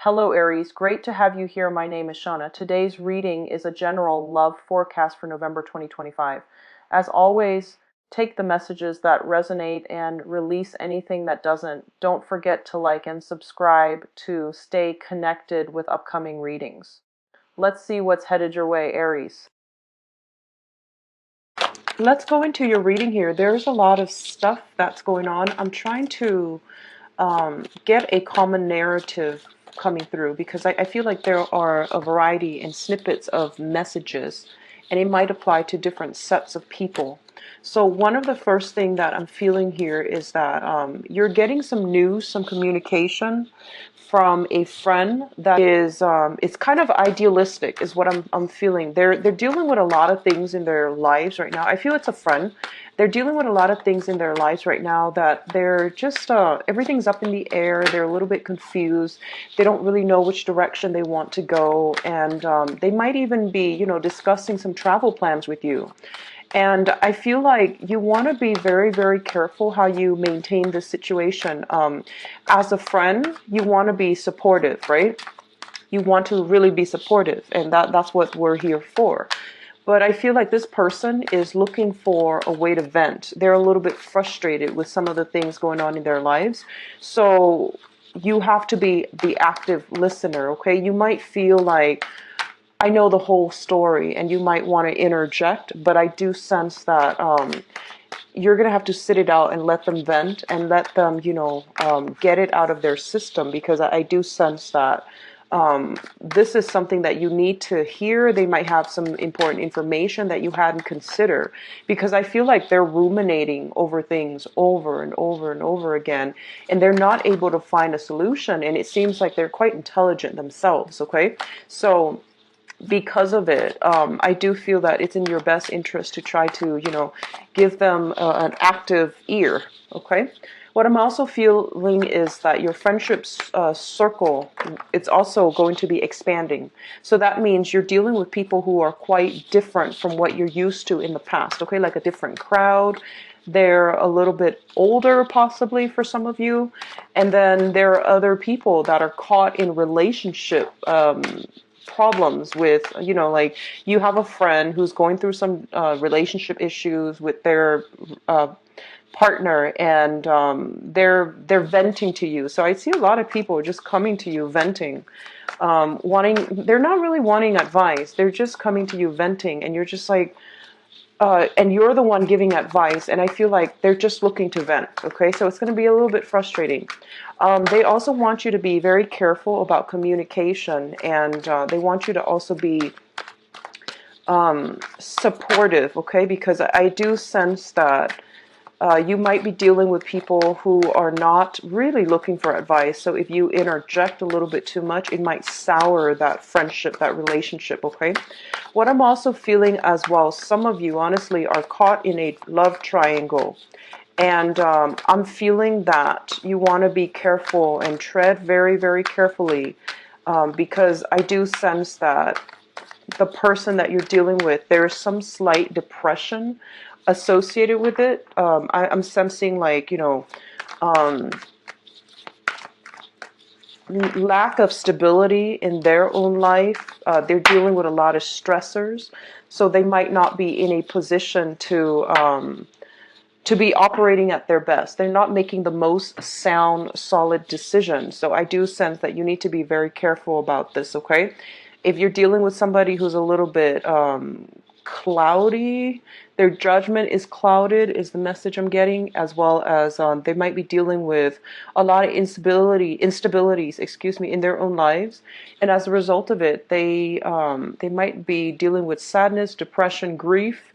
Hello Aries, great to have you here. My name is Shauna. Today's reading is a general love forecast for November 2025. As always, take the messages that resonate and release anything that doesn't. Don't forget to like and subscribe to stay connected with upcoming readings. Let's see what's headed your way, Aries. Let's go into your reading here. There's a lot of stuff that's going on. I'm trying to get a common narrative coming through because I feel like there are a variety and snippets of messages, and it might apply to different sets of people. So one of the first thing that I'm feeling here is that you're getting some news, some communication from a friend that is it's kind of idealistic is what I'm feeling. They're dealing with a lot of things in their lives right now. I feel it's a friend. They're dealing with a lot of things in their lives right now that they're just everything's up in the air. They're a little bit confused. They don't really know which direction they want to go, and they might even be, discussing some travel plans with you. And I feel like you want to be very, very careful how you maintain this situation. As a friend, you want to be supportive, right? You want to really be supportive, and that's what we're here for. But I feel like this person is looking for a way to vent. They're a little bit frustrated with some of the things going on in their lives. So you have to be the active listener, okay? You might feel like, I know the whole story, and you might want to interject, but I do sense that you're going to have to sit it out and let them vent and let them, get it out of their system, because I do sense that this is something that you need to hear. They might have some important information that you hadn't considered, because I feel like they're ruminating over things over and over and over again, and they're not able to find a solution, and it seems like they're quite intelligent themselves, okay? So because of it, I do feel that it's in your best interest to try to, give them an active ear, okay? What I'm also feeling is that your friendships circle, it's also going to be expanding. So that means you're dealing with people who are quite different from what you're used to in the past, okay? Like a different crowd. They're a little bit older, possibly, for some of you. And then there are other people that are caught in relationship problems with, like you have a friend who's going through some relationship issues with their partner, and they're venting to you. So I see a lot of people just coming to you venting, they're not really wanting advice. They're just coming to you venting, and you're just like, and you're the one giving advice, and I feel like they're just looking to vent, okay? So it's going to be a little bit frustrating. They also want you to be very careful about communication, and they want you to also be supportive, okay? Because I do sense that you might be dealing with people who are not really looking for advice. So if you interject a little bit too much, it might sour that friendship, that relationship, okay? What I'm also feeling as well, some of you honestly are caught in a love triangle. And I'm feeling that you want to be careful and tread very, very carefully, because I do sense that the person that you're dealing with, there is some slight depression associated with it. I'm sensing like, lack of stability in their own life. They're dealing with a lot of stressors, so they might not be in a position to be operating at their best. They're not making the most sound, solid decisions. So I do sense that you need to be very careful about this, okay? If you're dealing with somebody who's a little bit cloudy, their judgment is clouded, is the message I'm getting, as well as they might be dealing with a lot of instabilities, in their own lives, and as a result of it, they might be dealing with sadness, depression, grief.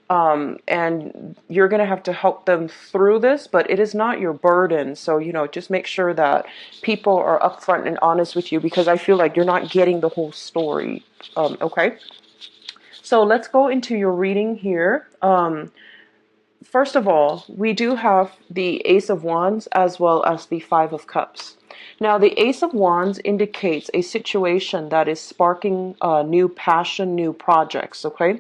And you're going to have to help them through this, but it is not your burden. So, just make sure that people are upfront and honest with you, because I feel like you're not getting the whole story. Okay. So let's go into your reading here. First of all, we do have the Ace of Wands as well as the Five of Cups. Now, the Ace of Wands indicates a situation that is sparking new passion, new projects, okay?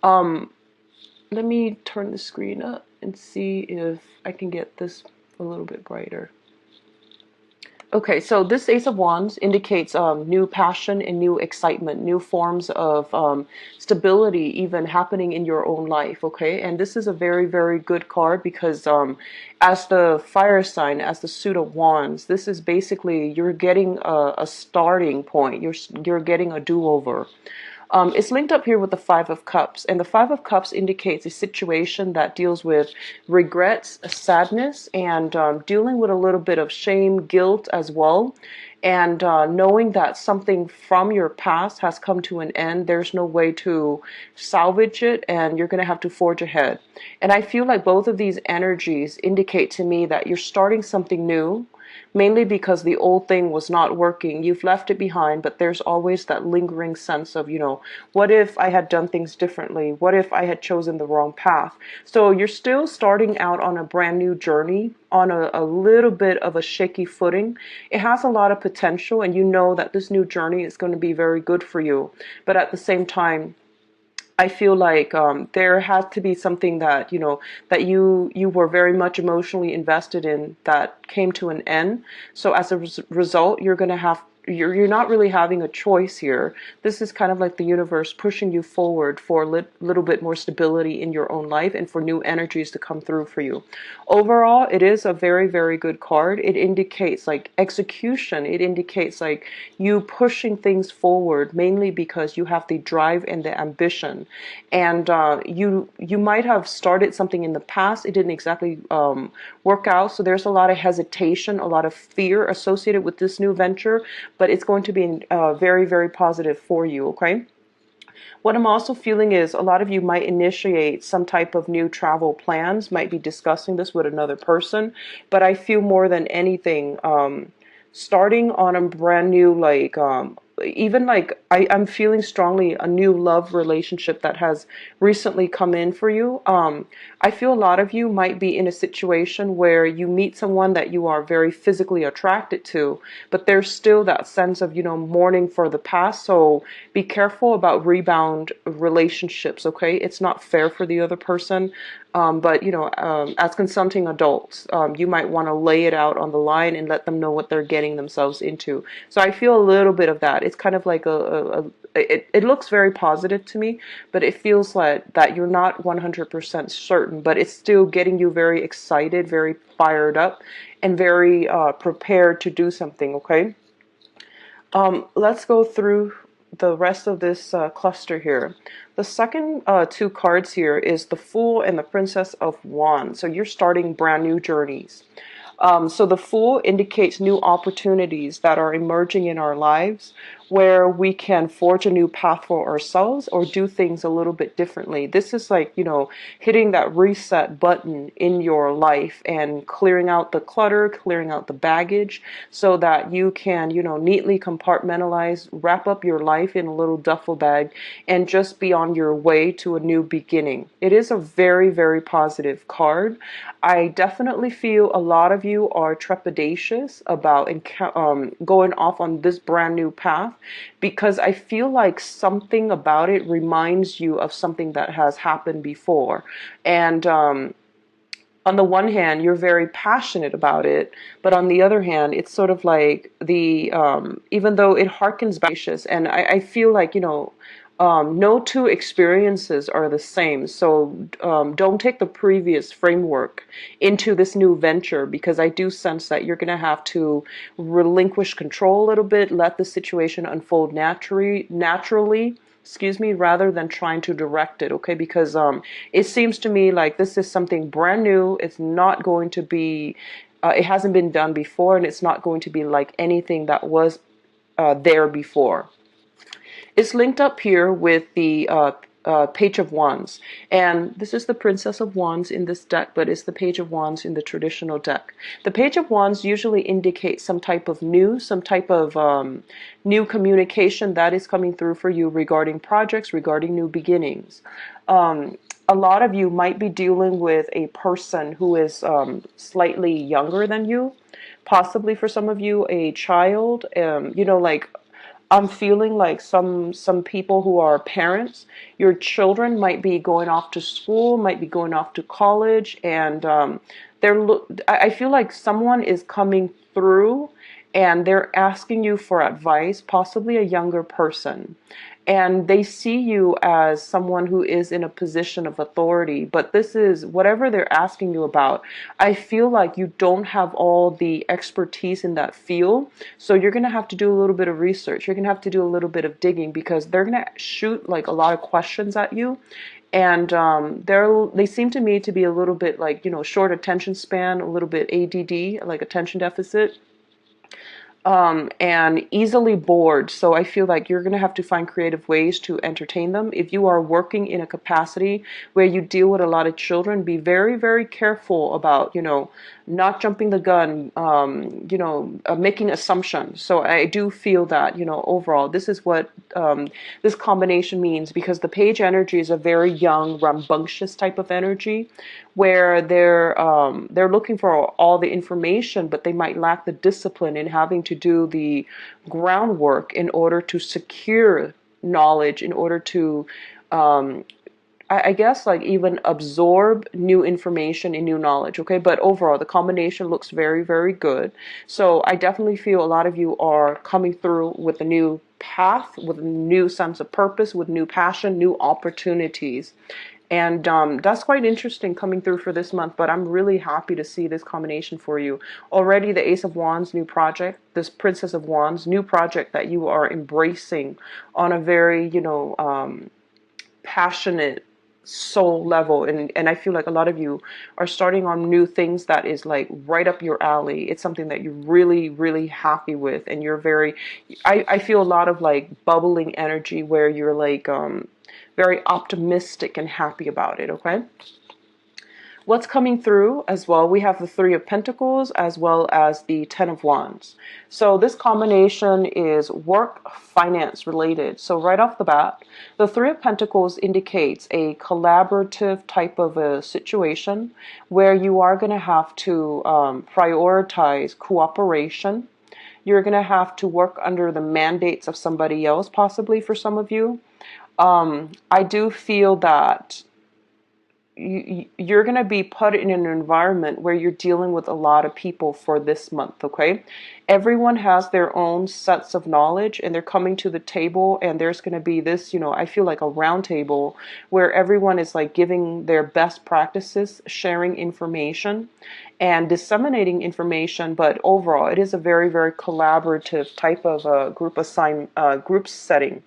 Let me turn the screen up and see if I can get this a little bit brighter. Okay, so this Ace of Wands indicates new passion and new excitement, new forms of stability even happening in your own life, okay? And this is a very, very good card because as the fire sign, as the suit of wands, this is basically you're getting a starting point. You're getting a do-over. It's linked up here with the Five of Cups, and the Five of Cups indicates a situation that deals with regrets, sadness, and dealing with a little bit of shame, guilt as well. And knowing that something from your past has come to an end, there's no way to salvage it, and you're going to have to forge ahead. And I feel like both of these energies indicate to me that you're starting something new, mainly because the old thing was not working. You've left it behind, but there's always that lingering sense of, what if I had done things differently? What if I had chosen the wrong path? So you're still starting out on a brand new journey, on a little bit of a shaky footing. It has a lot of potential, and you know that this new journey is going to be very good for you. But at the same time, I feel like there has to be something that that you were very much emotionally invested in that came to an end. So as a result, you're not really having a choice here. This is kind of like the universe pushing you forward for a little bit more stability in your own life and for new energies to come through for you. Overall, it is a very, very good card. It indicates like execution. It indicates like you pushing things forward, mainly because you have the drive and the ambition. And you might have started something in the past. It didn't exactly work out. So there's a lot of hesitation, a lot of fear associated with this new venture, but it's going to be very, very positive for you, okay? What I'm also feeling is a lot of you might initiate some type of new travel plans, might be discussing this with another person, but I feel more than anything, starting on a brand new, like, even like I'm feeling strongly a new love relationship that has recently come in for you. I feel a lot of you might be in a situation where you meet someone that you are very physically attracted to, but there's still that sense of, mourning for the past. So be careful about rebound relationships, okay? It's not fair for the other person. But as consenting adults, you might want to lay it out on the line and let them know what they're getting themselves into. So I feel a little bit of that. It's kind of like it looks very positive to me, but it feels like that you're not 100% certain, but it's still getting you very excited, very fired up, and very prepared to do something, okay? Let's go through the rest of this cluster here. The second two cards here is the Fool and the Princess of Wands. So you're starting brand new journeys. So the Fool indicates new opportunities that are emerging in our lives where we can forge a new path for ourselves or do things a little bit differently. This is like, hitting that reset button in your life and clearing out the clutter, clearing out the baggage so that you can, neatly compartmentalize, wrap up your life in a little duffel bag and just be on your way to a new beginning. It is a very, very positive card. I definitely feel a lot of you are trepidatious about going off on this brand new path because I feel like something about it reminds you of something that has happened before. And on the one hand, you're very passionate about it, but on the other hand, it's sort of like even though it harkens back, and I feel like, no two experiences are the same. So don't take the previous framework into this new venture because I do sense that you're going to have to relinquish control a little bit, let the situation unfold naturally, excuse me, rather than trying to direct it, okay? Because it seems to me like this is something brand new. It's not going to be, it hasn't been done before, and it's not going to be like anything that was there before. It's linked up here with the Page of Wands. And this is the Princess of Wands in this deck, but it's the Page of Wands in the traditional deck. The Page of Wands usually indicates some type of news, some type of new communication that is coming through for you regarding projects, regarding new beginnings. A lot of you might be dealing with a person who is slightly younger than you, possibly for some of you a child, like I'm feeling like some people who are parents, your children might be going off to school, might be going off to college, and I feel like someone is coming through and they're asking you for advice, possibly a younger person. And they see you as someone who is in a position of authority, but this is whatever they're asking you about. I feel like you don't have all the expertise in that field, so you're going to have to do a little bit of research. You're going to have to do a little bit of digging, because they're going to shoot like a lot of questions at you. And they seem to me to be a little bit like, short attention span, a little bit ADD, like attention deficit, and easily bored. So I feel like you're going to have to find creative ways to entertain them. If you are working in a capacity where you deal with a lot of children, be very, very careful about, not jumping the gun, making assumptions. So I do feel that, overall, this is what this combination means, because the page energy is a very young, rambunctious type of energy, where they're looking for all the information, but they might lack the discipline in having to do the groundwork in order to secure knowledge, in order to I guess like even absorb new information and new knowledge. Okay, but overall the combination looks very, very good. So I definitely feel a lot of you are coming through with a new path, with a new sense of purpose, with new passion, new opportunities. And that's quite interesting coming through for this month, but I'm really happy to see this combination for you. Already the Ace of Wands, new project, this Princess of Wands, new project that you are embracing on a very, passionate soul level. And I feel like a lot of you are starting on new things that is like right up your alley. It's something that you're really, really happy with. And you're very, I feel a lot of like bubbling energy where you're like, very optimistic and happy about it, okay? What's coming through as well, we have the Three of Pentacles as well as the Ten of Wands. So this combination is work, finance related. So right off the bat, the Three of Pentacles indicates a collaborative type of a situation where you are going to have to prioritize cooperation. You're going to have to work under the mandates of somebody else, possibly for some of you. I do feel that you're going to be put in an environment where you're dealing with a lot of people for this month, okay? Everyone has their own sets of knowledge, and they're coming to the table, and there's going to be this, I feel like a round table where everyone is like giving their best practices, sharing information and disseminating information. But overall, it is a very, very collaborative type of group setting.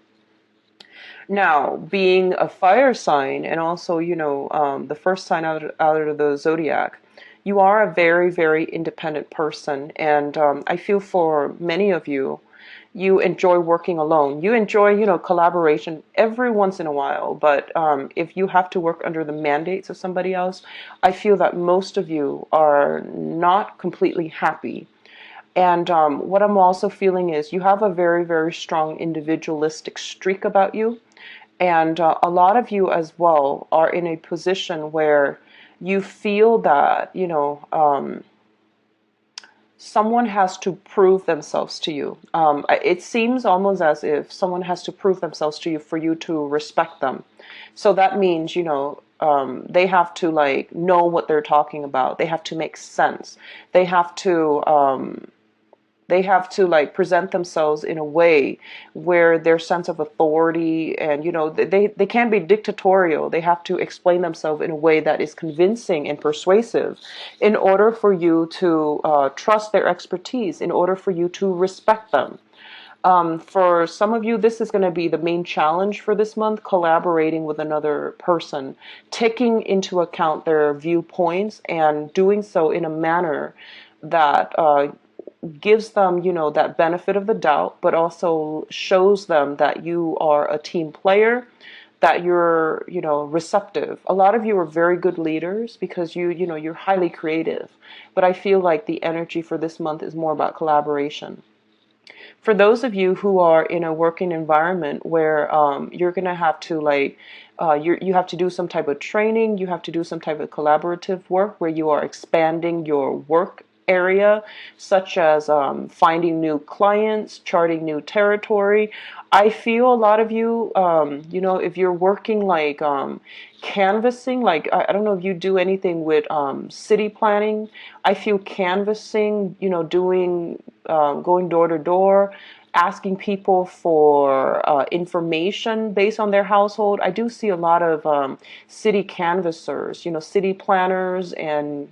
Now, being a fire sign, and also, the first sign out of the zodiac, you are a very, very independent person. And I feel for many of you, you enjoy working alone. You enjoy, collaboration every once in a while. But if you have to work under the mandates of somebody else, I feel that most of you are not completely happy. And what I'm also feeling is you have a very, very strong individualistic streak about you. And a lot of you as well are in a position where you feel that, someone has to prove themselves to you. It seems almost as if someone has to prove themselves to you for you to respect them. So that means, they have to like know what they're talking about. They have to make sense. They have to like present themselves in a way where their sense of authority and, they can't be dictatorial. They have to explain themselves in a way that is convincing and persuasive in order for you to trust their expertise, in order for you to respect them. For some of you, this is going to be the main challenge for this month, collaborating with another person, taking into account their viewpoints and doing so in a manner that gives them, that benefit of the doubt, but also shows them that you are a team player, that you're, receptive. A lot of you are very good leaders because you're highly creative. But I feel like the energy for this month is more about collaboration. For those of you who are in a working environment where you're going to have to like, you have to do some type of training, you have to do some type of collaborative work where you are expanding your work area, such as finding new clients, charting new territory. I feel a lot of you, if you're working like canvassing, like I don't know if you do anything with city planning. I feel canvassing, doing going door to door, asking people for information based on their household. I do see a lot of city canvassers, city planners and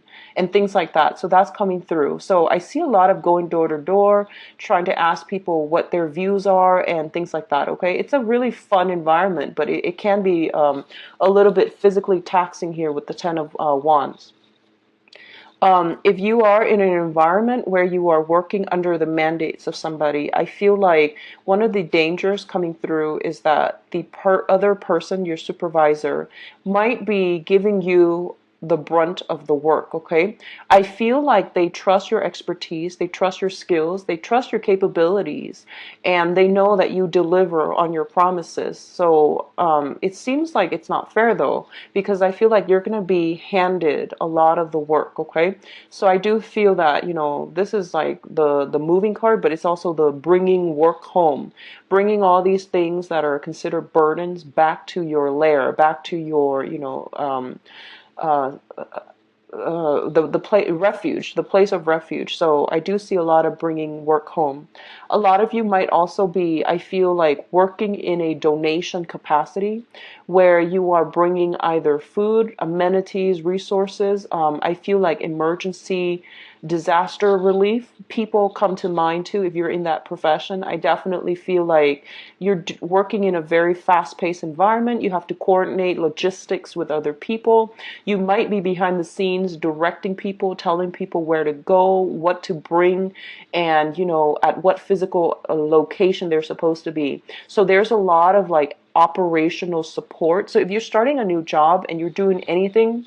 things like that. So that's coming through. So I see a lot of going door to door, trying to ask people what their views are and things like that. Okay, it's a really fun environment, but it can be a little bit physically taxing here with the Ten of Wands. If you are in an environment where you are working under the mandates of somebody, I feel like one of the dangers coming through is that the other person, your supervisor, might be giving you the brunt of the work, okay? I feel like they trust your expertise, they trust your skills, they trust your capabilities, and they know that you deliver on your promises. So it seems like it's not fair though, because I feel like you're going to be handed a lot of the work, okay? So I do feel that, this is like the moving card, but it's also the bringing work home, bringing all these things that are considered burdens back to your lair, back to your, uh, the place of refuge. So I do see a lot of bringing work home. A lot of you might also be, I feel like, working in a donation capacity where you are bringing either food, amenities, resources. I feel like emergency disaster relief people come to mind too if you're in that profession. I definitely feel like you're working in a very fast-paced environment. You have to coordinate logistics with other people. You might be behind the scenes directing people, telling people where to go, what to bring, and at what physical location they're supposed to be. So there's a lot of like operational support. So if you're starting a new job and you're doing anything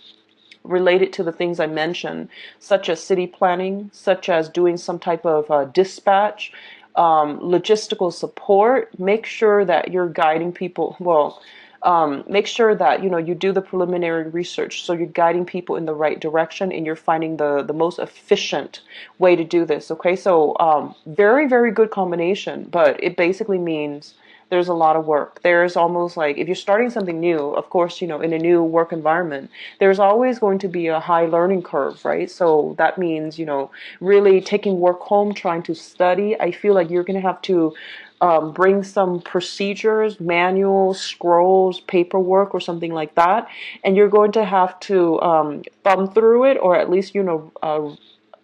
related to the things I mentioned, such as city planning, such as doing some type of dispatch, logistical support, make sure that you're guiding people. Well, make sure that you do the preliminary research, so you're guiding people in the right direction and you're finding the most efficient way to do this. Okay, so very, very good combination, but it basically means there's a lot of work. There's almost like, if you're starting something new, of course, in a new work environment, there's always going to be a high learning curve, right? So that means, really taking work home, trying to study. I feel like you're going to have to bring some procedures, manuals, scrolls, paperwork, or something like that. And you're going to have to thumb through it, or at least,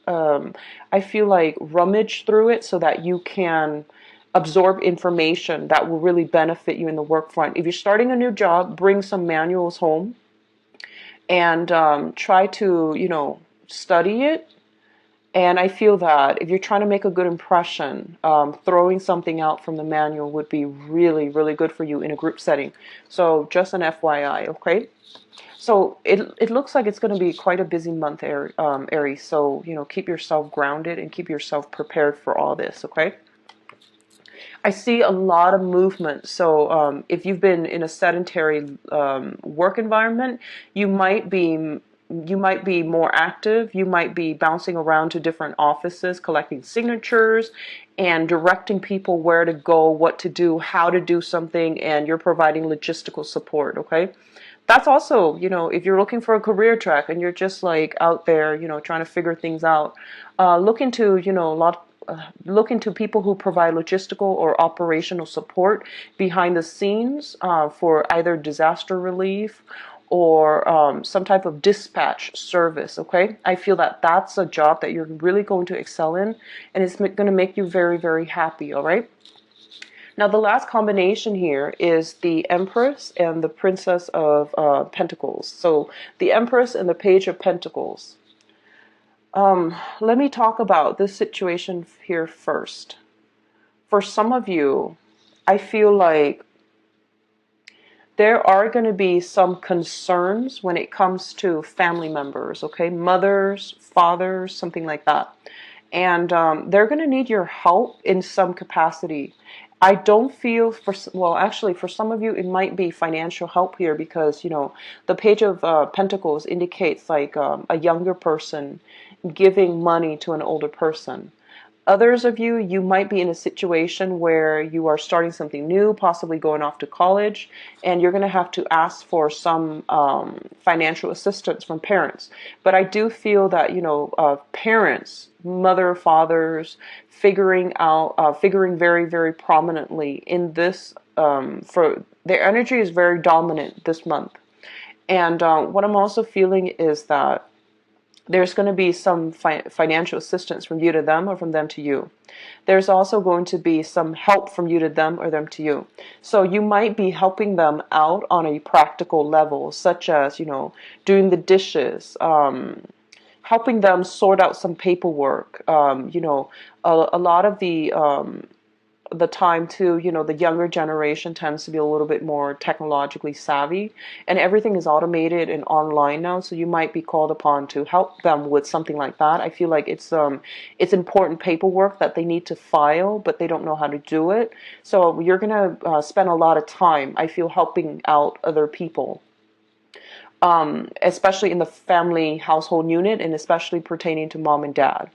I feel like rummage through it so that you can absorb information that will really benefit you in the work front. If you're starting a new job, bring some manuals home and try to, study it. And I feel that if you're trying to make a good impression, throwing something out from the manual would be really, really good for you in a group setting. So just an FYI, okay? So it looks like it's going to be quite a busy month, Aries. So, keep yourself grounded and keep yourself prepared for all this, okay? I see a lot of movement. So if you've been in a sedentary work environment, you might be more active. You might be bouncing around to different offices, collecting signatures and directing people where to go, what to do, how to do something, and you're providing logistical support, okay? That's also, if you're looking for a career track and you're just like out there, trying to figure things out, look into, look into people who provide logistical or operational support behind the scenes for either disaster relief or some type of dispatch service, okay? I feel that that's a job that you're really going to excel in, and it's going to make you very, very happy, all right? Now, the last combination here is the Empress and the Princess of Pentacles. So the Empress and the Page of Pentacles. Let me talk about this situation here first. For some of you, I feel like there are going to be some concerns when it comes to family members, okay? Mothers, fathers, something like that. And they're going to need your help in some capacity. I don't feel, well, actually, for some of you, it might be financial help here because, the Page of Pentacles indicates like a younger person giving money to an older person. Others of you, you might be in a situation where you are starting something new, possibly going off to college, and you're going to have to ask for some financial assistance from parents. But I do feel that, parents, mother, fathers, figuring very, very prominently in this, for their energy is very dominant this month. And what I'm also feeling is that there's going to be some financial assistance from you to them or from them to you. There's also going to be some help from you to them or them to you. So you might be helping them out on a practical level, such as, doing the dishes, helping them sort out some paperwork. A lot of the time too, the younger generation tends to be a little bit more technologically savvy, and everything is automated and online now, so you might be called upon to help them with something like that. I feel like it's important paperwork that they need to file, but they don't know how to do it. So you're going to spend a lot of time, I feel, helping out other people. Especially in the family household unit, and especially pertaining to mom and dad.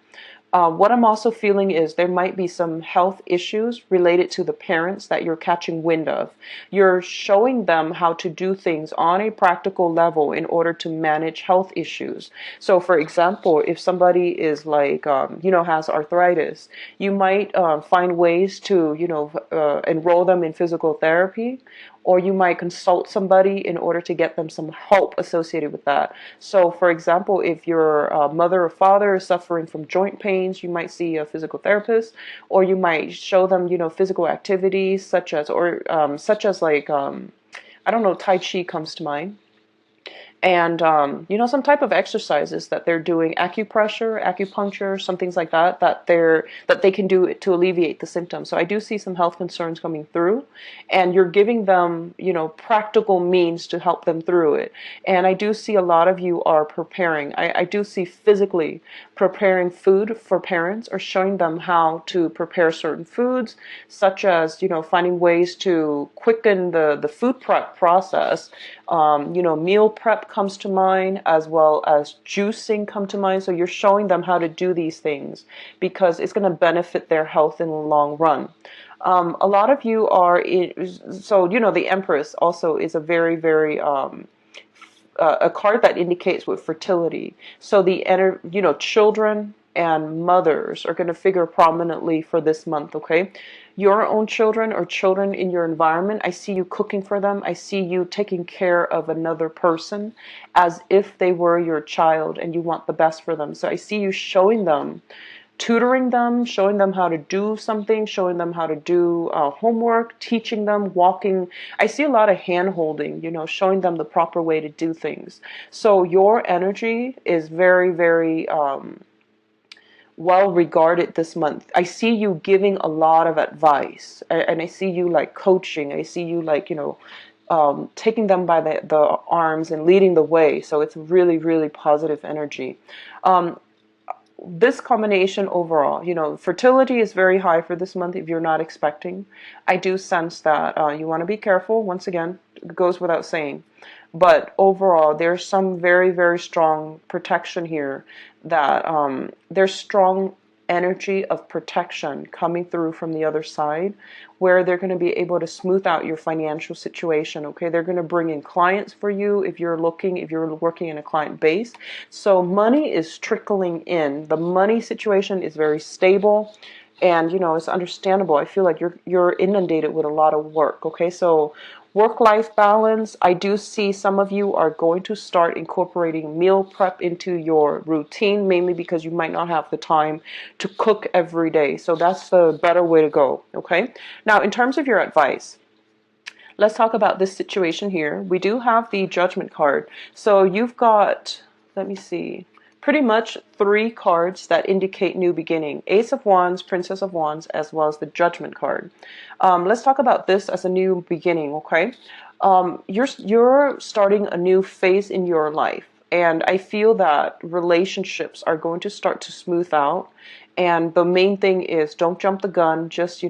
What I'm also feeling is there might be some health issues related to the parents that you're catching wind of. You're showing them how to do things on a practical level in order to manage health issues. So, for example, if somebody is like, has arthritis, you might find ways to, enroll them in physical therapy, or you might consult somebody in order to get them some help associated with that. So, for example, if your mother or father is suffering from joint pains, you might see a physical therapist, or you might show them, physical activities such as like, I don't know, Tai Chi comes to mind. And some type of exercises that they're doing, acupressure, acupuncture, some things like that, that they can do to alleviate the symptoms. So I do see some health concerns coming through, and you're giving them, practical means to help them through it. And I do see a lot of you are preparing. I do see physically preparing food for parents, or showing them how to prepare certain foods, such as, finding ways to quicken the food prep process. Meal prep comes to mind, as well as juicing come to mind. So you're showing them how to do these things because it's going to benefit their health in the long run. A lot of you are the Empress also is a very, very a card that indicates with fertility. So children and mothers are going to figure prominently for this month, okay? Your own children or children in your environment, I see you cooking for them. I see you taking care of another person as if they were your child and you want the best for them. So I see you showing them, tutoring them, showing them how to do something, showing them how to do homework, teaching them, walking. I see a lot of hand holding, showing them the proper way to do things. So your energy is very, very well regarded this month. I see you giving a lot of advice, and I see you like coaching. I see you like, taking them by the arms and leading the way. So it's really, really positive energy. This combination overall, fertility is very high for this month if you're not expecting. I do sense that you want to be careful. Once again, it goes without saying. But overall, there's some very, very strong protection here, that there's strong energy of protection coming through from the other side, where they're going to be able to smooth out your financial situation, okay? They're going to bring in clients for you if you're working in a client base. So money is trickling in. The money situation is very stable. And, it's understandable. I feel like you're inundated with a lot of work, okay? So work-life balance, I do see some of you are going to start incorporating meal prep into your routine, mainly because you might not have the time to cook every day. So that's the better way to go, okay? Now, in terms of your advice, let's talk about this situation here. We do have the Judgment card. So you've got, let me see, pretty much 3 cards that indicate new beginning. Ace of Wands, Princess of Wands, as well as the Judgment card. Let's talk about this as a new beginning, okay? You're starting a new phase in your life. And I feel that relationships are going to start to smooth out. And the main thing is, don't jump the gun. Just,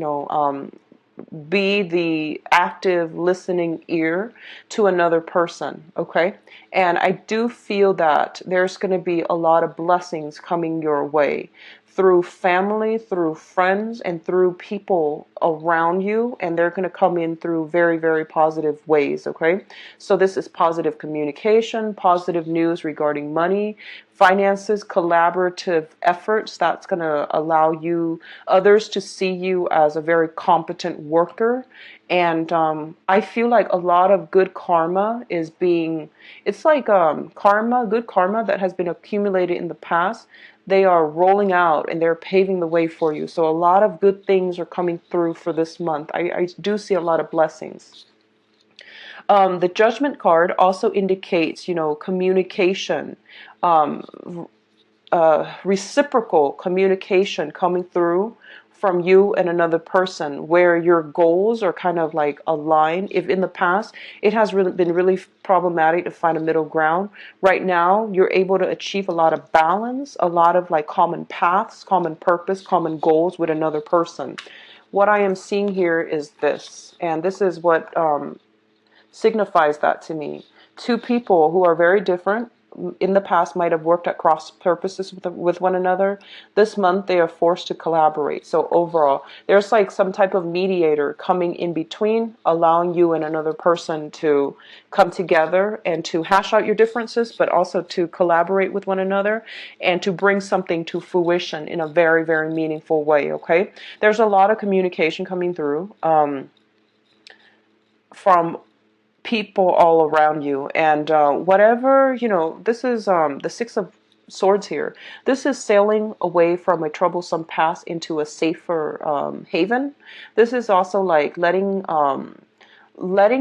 be the active listening ear to another person, okay? And I do feel that there's going to be a lot of blessings coming your way through family, through friends, and through people around you, and they're going to come in through very, very positive ways, okay? So this is positive communication, positive news regarding money, finances, collaborative efforts that's going to allow you, others to see you as a very competent worker. And I feel like a lot of good karma is being, it's like karma, good karma that has been accumulated in the past. They are rolling out and they're paving the way for you. So a lot of good things are coming through for this month. I do see a lot of blessings. The Judgment card also indicates, communication, um, reciprocal communication coming through from you and another person, where your goals are kind of like aligned. If in the past it has been really problematic to find a middle ground, right now you're able to achieve a lot of balance, a lot of like common paths, common purpose, common goals with another person. What I am seeing here is this, and this is what signifies that to me. Two people who are very different in the past might have worked at cross purposes with one another. This month they are forced to collaborate. So overall, there's like some type of mediator coming in between, allowing you and another person to come together and to hash out your differences, but also to collaborate with one another and to bring something to fruition in a very, very meaningful way, okay? There's a lot of communication coming through from people all around you, and whatever, this is the Six of Swords here. This is sailing away from a troublesome past into a safer haven. This is also like letting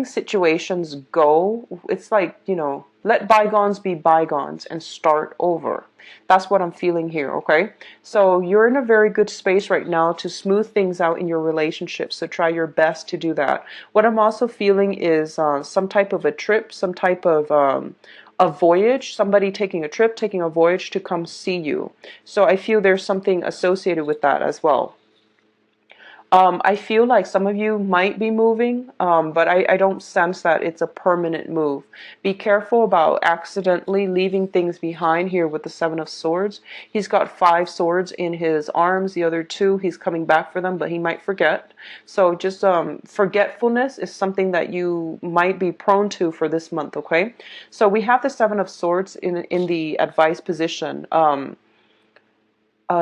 situations go. It's like, let bygones be bygones and start over. That's what I'm feeling here, okay? So you're in a very good space right now to smooth things out in your relationship, so try your best to do that. What I'm also feeling is some type of a trip, some type of a voyage, somebody taking a trip, taking a voyage to come see you. So I feel there's something associated with that as well. I feel like some of you might be moving, but I don't sense that it's a permanent move. Be careful about accidentally leaving things behind here with the Seven of Swords. He's got 5 swords in his arms. The other 2, he's coming back for them, but he might forget. So just forgetfulness is something that you might be prone to for this month, okay? So we have the Seven of Swords in the advice position.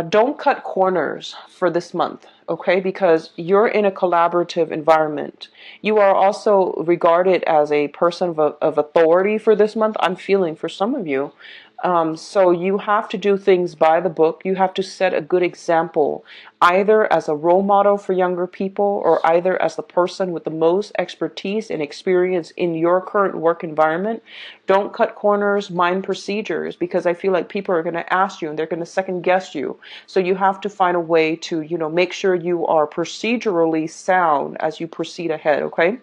Don't cut corners for this month, okay? Because you're in a collaborative environment. You are also regarded as a person of authority for this month, I'm feeling, for some of you. So you have to do things by the book. You have to set a good example, either as a role model for younger people or either as the person with the most expertise and experience in your current work environment. Don't cut corners, mind procedures, because I feel like people are going to ask you and they're going to second guess you. So you have to find a way to, make sure you are procedurally sound as you proceed ahead, okay?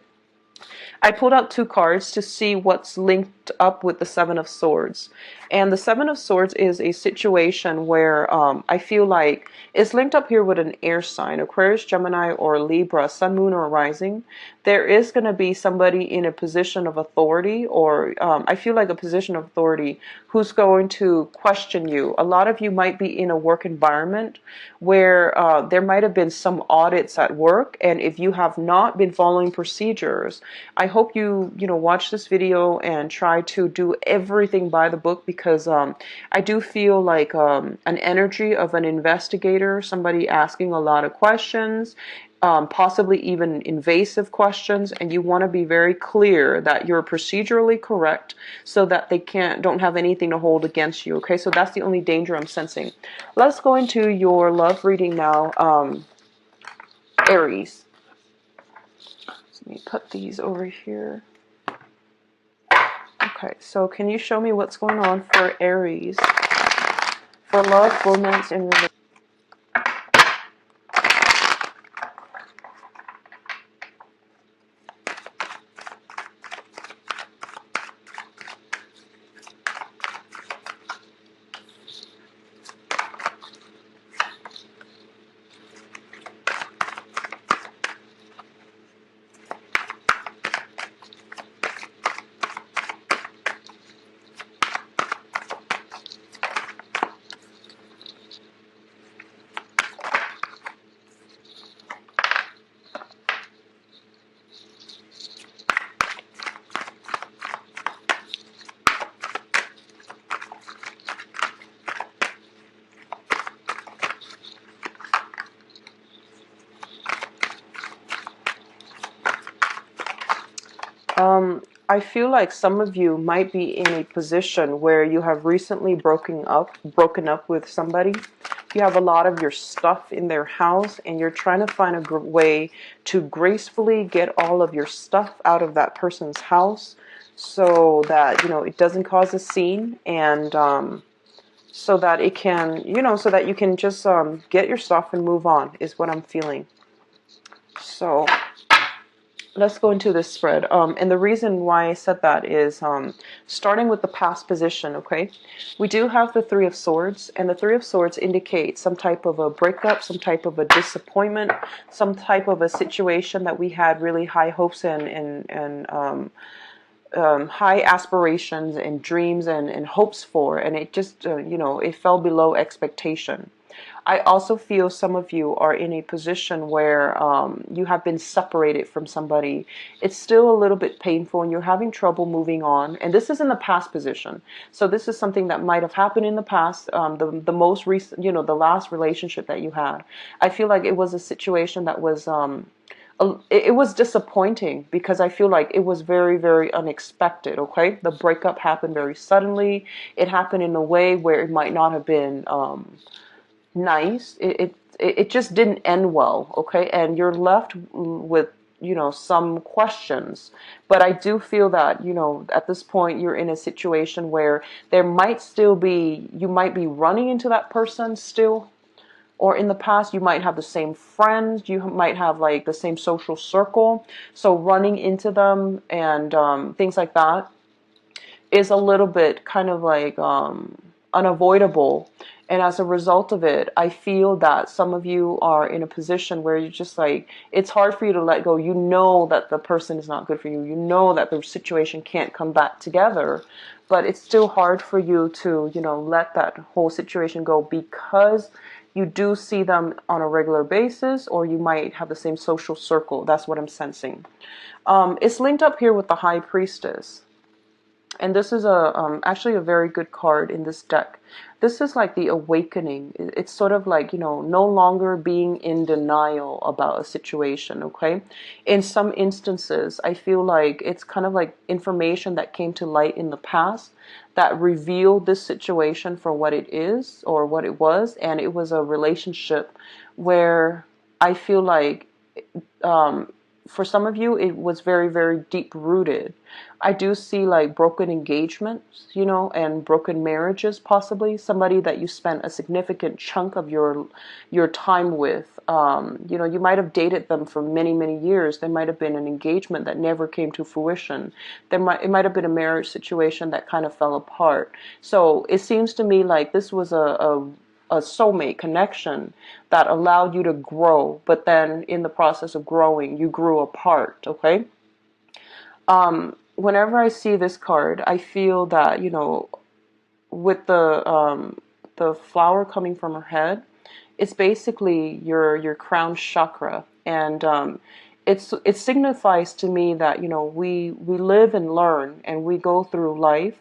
I pulled out 2 cards to see what's linked up with the Seven of Swords. And the Seven of Swords is a situation where I feel like it's linked up here with an air sign, Aquarius, Gemini, or Libra, Sun, Moon, or Rising. There is going to be somebody in a position of authority, or I feel like a position of authority, who's going to question you. A lot of you might be in a work environment where there might have been some audits at work, and if you have not been following procedures, I hope you watch this video and try to do everything by the book, because I do feel like an energy of an investigator, somebody asking a lot of questions, possibly even invasive questions, and you want to be very clear that you're procedurally correct so that they don't have anything to hold against you, okay? So that's the only danger I'm sensing. Let's go into your love reading now, Aries. Let me put these over here. Okay, so can you show me what's going on for Aries? For love, romance, and relationship. I feel like some of you might be in a position where you have recently broken up with somebody. You have a lot of your stuff in their house, and you're trying to find a way to gracefully get all of your stuff out of that person's house, so that it doesn't cause a scene, and so that it can so that you can just get your stuff and move on, is what I'm feeling. So let's go into this spread. And the reason why I said that is starting with the past position, okay? We do have the Three of Swords, and the Three of Swords indicates some type of a breakup, some type of a disappointment, some type of a situation that we had really high hopes and high aspirations and dreams and hopes for, and it just, it fell below expectation. I also feel some of you are in a position where you have been separated from somebody. It's still a little bit painful and you're having trouble moving on. And this is in the past position. So this is something that might have happened in the past, the most recent, the last relationship that you had. I feel like it was a situation that was, it was disappointing because I feel like it was very, very unexpected, okay? The breakup happened very suddenly. It happened in a way where it might not have been nice. It just didn't end well, okay? And you're left with some questions. But I do feel that at this point you're in a situation where there might still be, you might be running into that person still, or in the past you might have the same friends, you might have like the same social circle, so running into them and things like that is a little bit kind of like unavoidable. And as a result of it, I feel that some of you are in a position where you're just like, it's hard for you to let go. You know that the person is not good for you. You know that the situation can't come back together, but it's still hard for you to, let that whole situation go because you do see them on a regular basis, or you might have the same social circle. That's what I'm sensing. It's linked up here with the High Priestess. And this is actually a very good card in this deck. This is like the awakening. It's sort of like, no longer being in denial about a situation, okay? In some instances, I feel like it's kind of like information that came to light in the past that revealed this situation for what it is or what it was. And it was a relationship where I feel like for some of you, it was very, very deep rooted. I do see like broken engagements, and broken marriages, possibly somebody that you spent a significant chunk of your time with. You might have dated them for many, many years. There might have been an engagement that never came to fruition. It might have been a marriage situation that kind of fell apart. So it seems to me like this was a soulmate connection that allowed you to grow, but then in the process of growing, you grew apart, okay? Whenever I see this card, I feel that, with the flower coming from her head, it's basically your crown chakra, and it signifies to me that we live and learn, and we go through life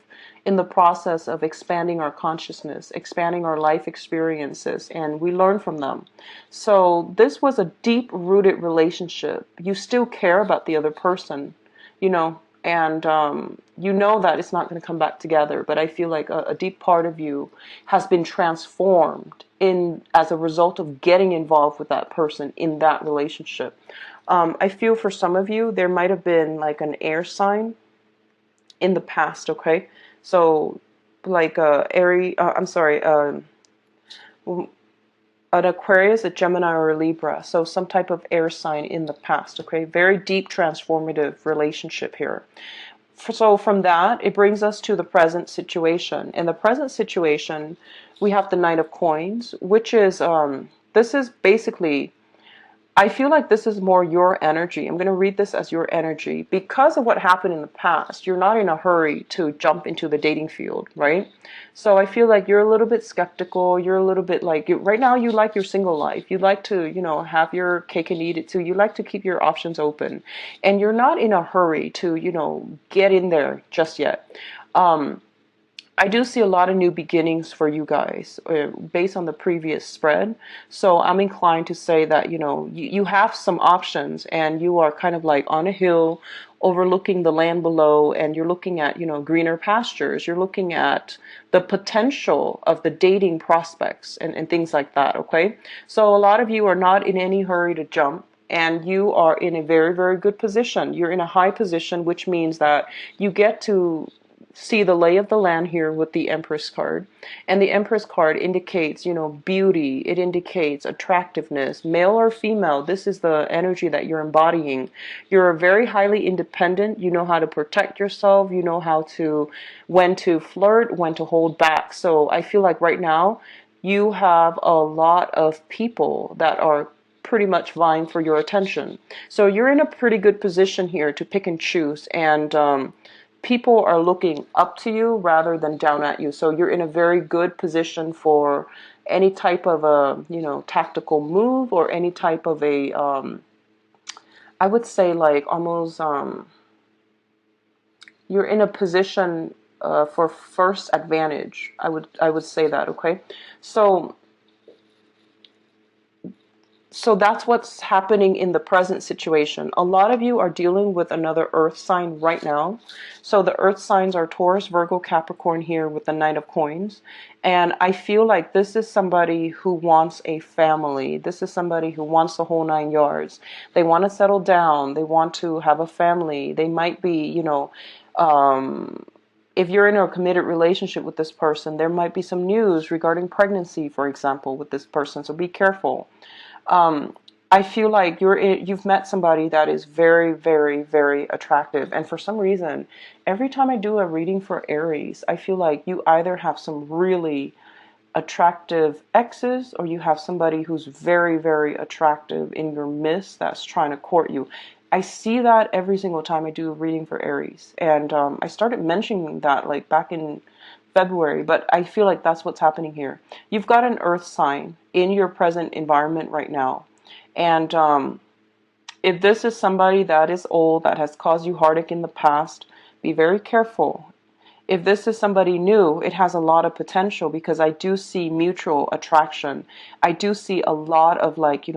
in the process of expanding our consciousness, expanding our life experiences, and we learn from them. So this was a deep-rooted relationship. You still care about the other person, and that it's not going to come back together. But I feel like a deep part of you has been transformed as a result of getting involved with that person in that relationship. I feel for some of you, there might have been like an air sign in the past, okay? So like Aries, an Aquarius, a Gemini, or a Libra. So some type of air sign in the past, okay? Very deep transformative relationship here. So from that, it brings us to the present situation. In the present situation, we have the Knight of Coins, which is, this is basically, I feel like this is more your energy. I'm going to read this as your energy. Because of what happened in the past, you're not in a hurry to jump into the dating field, right? So I feel like you're a little bit skeptical. You're a little bit like, right now you like your single life. You like to, have your cake and eat it too. You like to keep your options open. And you're not in a hurry to, get in there just yet. I do see a lot of new beginnings for you guys based on the previous spread. So I'm inclined to say that, you have some options and you are kind of like on a hill overlooking the land below, and you're looking at, greener pastures. You're looking at the potential of the dating prospects and things like that. Okay. So a lot of you are not in any hurry to jump. And you are in a very, very good position. You're in a high position, which means that you get to see the lay of the land here with the Empress card. And the Empress card indicates, beauty. It indicates attractiveness, male or female. This is the energy that you're embodying. You're very highly independent. You know how to protect yourself. You know when to flirt, when to hold back. So I feel like right now you have a lot of people that are pretty much vying for your attention. So you're in a pretty good position here to pick and choose, and people are looking up to you rather than down at you. So you're in a very good position for any type of a, tactical move, or any type of a, I would say like almost, you're in a position for first advantage. I would say that, okay? So that's what's happening in the present situation. A lot of you are dealing with another earth sign right now. So the earth signs are Taurus, Virgo, Capricorn here with the Knight of Coins. And I feel like this is somebody who wants a family. This is somebody who wants the whole 9 yards. They want to settle down. They want to have a family. They might be, if you're in a committed relationship with this person, there might be some news regarding pregnancy, for example, with this person. So be careful. I feel like you've met somebody that is very, very, very attractive. And for some reason, every time I do a reading for Aries, I feel like you either have some really attractive exes, or you have somebody who's very, very attractive in your midst that's trying to court you. I see that every single time I do a reading for Aries. And I started mentioning that like back in February, but I feel like that's what's happening here. You've got an earth sign in your present environment right now. And if this is somebody that is old, that has caused you heartache in the past, be very careful. If this is somebody new, it has a lot of potential, because I do see mutual attraction. I do see a lot of like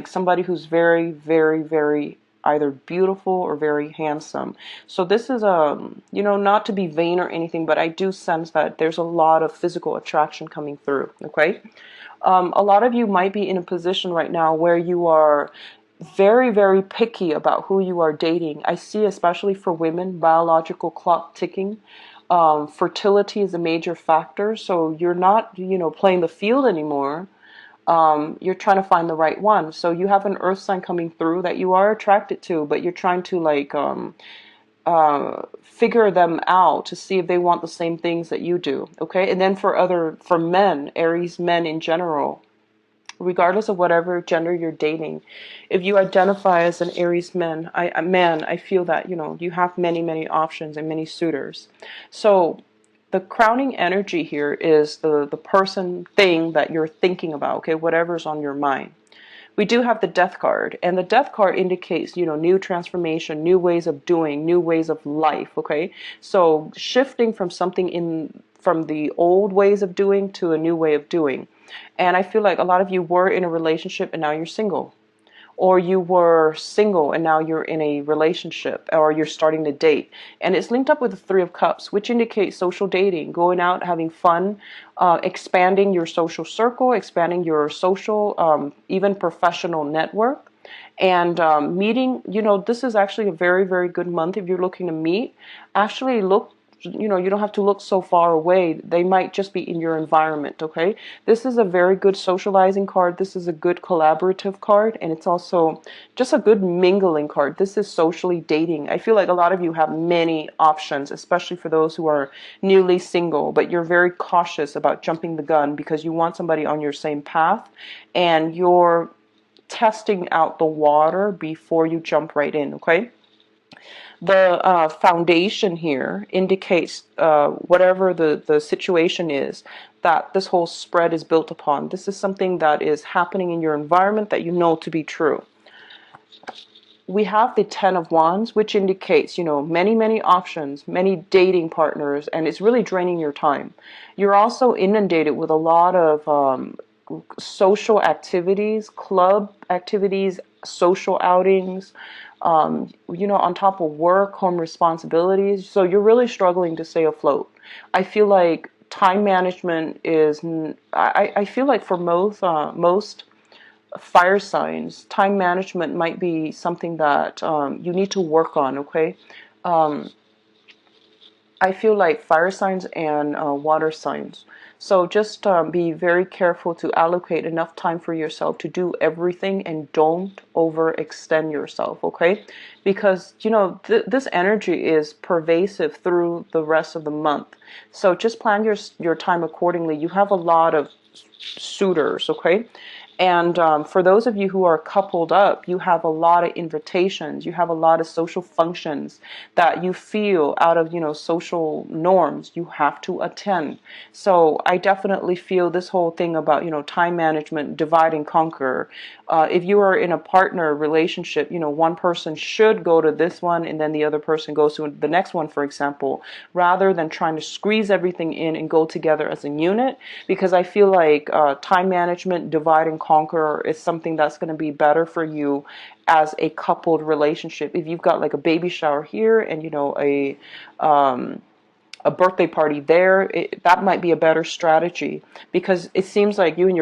somebody who's very, very, very either beautiful or very handsome. So this is not to be vain or anything, but I do sense that there's a lot of physical attraction coming through. Okay. A lot of you might be in a position right now where you are very, very picky about who you are dating. I see, especially for women, biological clock ticking. Fertility is a major factor. So you're not, playing the field anymore. You're trying to find the right one. So you have an earth sign coming through that you are attracted to, but you're trying to figure them out to see if they want the same things that you do. Okay. And then for men, Aries men in general, regardless of whatever gender you're dating, if you identify as an Aries man, I feel that, you have many, many options and many suitors. So the crowning energy here is the person, thing that you're thinking about, okay, whatever's on your mind. We do have the Death card, and the Death card indicates, new transformation, new ways of doing, new ways of life, okay? So shifting from from the old ways of doing to a new way of doing. And I feel like a lot of you were in a relationship and now you're single. Or you were single and now you're in a relationship, or you're starting to date. And it's linked up with the Three of Cups, which indicates social dating, going out, having fun, expanding your social circle, expanding your social, even professional network. And meeting, this is actually a very, very good month if you're looking to meet. Actually look, you don't have to look so far away. They might just be in your environment, okay? This is a very good socializing card. This is a good collaborative card, and it's also just a good mingling card. This is socially dating. I feel like a lot of you have many options, especially for those who are newly single, but you're very cautious about jumping the gun because you want somebody on your same path, and you're testing out the water before you jump right in, okay? The foundation here indicates whatever the situation is that this whole spread is built upon. This is something that is happening in your environment that you know to be true. we have the Ten of Wands, which indicates, many, many options, many dating partners, and it's really draining your time. You're also inundated with a lot of social activities, club activities, social outings, on top of work, home responsibilities. So you're really struggling to stay afloat. I feel like time management is, I feel like for most fire signs, time management might be something that you need to work on, okay? I feel like fire signs and water signs. So just be very careful to allocate enough time for yourself to do everything and don't overextend yourself, okay? Because, this energy is pervasive through the rest of the month. So just plan your time accordingly. You have a lot of suitors, okay? And for those of you who are coupled up, you have a lot of invitations. You have a lot of social functions that you feel out of, social norms you have to attend. So I definitely feel this whole thing about, time management, divide and conquer. If you are in a partner relationship, one person should go to this one and then the other person goes to the next one, for example, rather than trying to squeeze everything in and go together as a unit. Because I feel like time management, divide and conquer is something that's going to be better for you as a coupled relationship. If you've got like a baby shower here and a birthday party there, that might be a better strategy, because it seems like you and your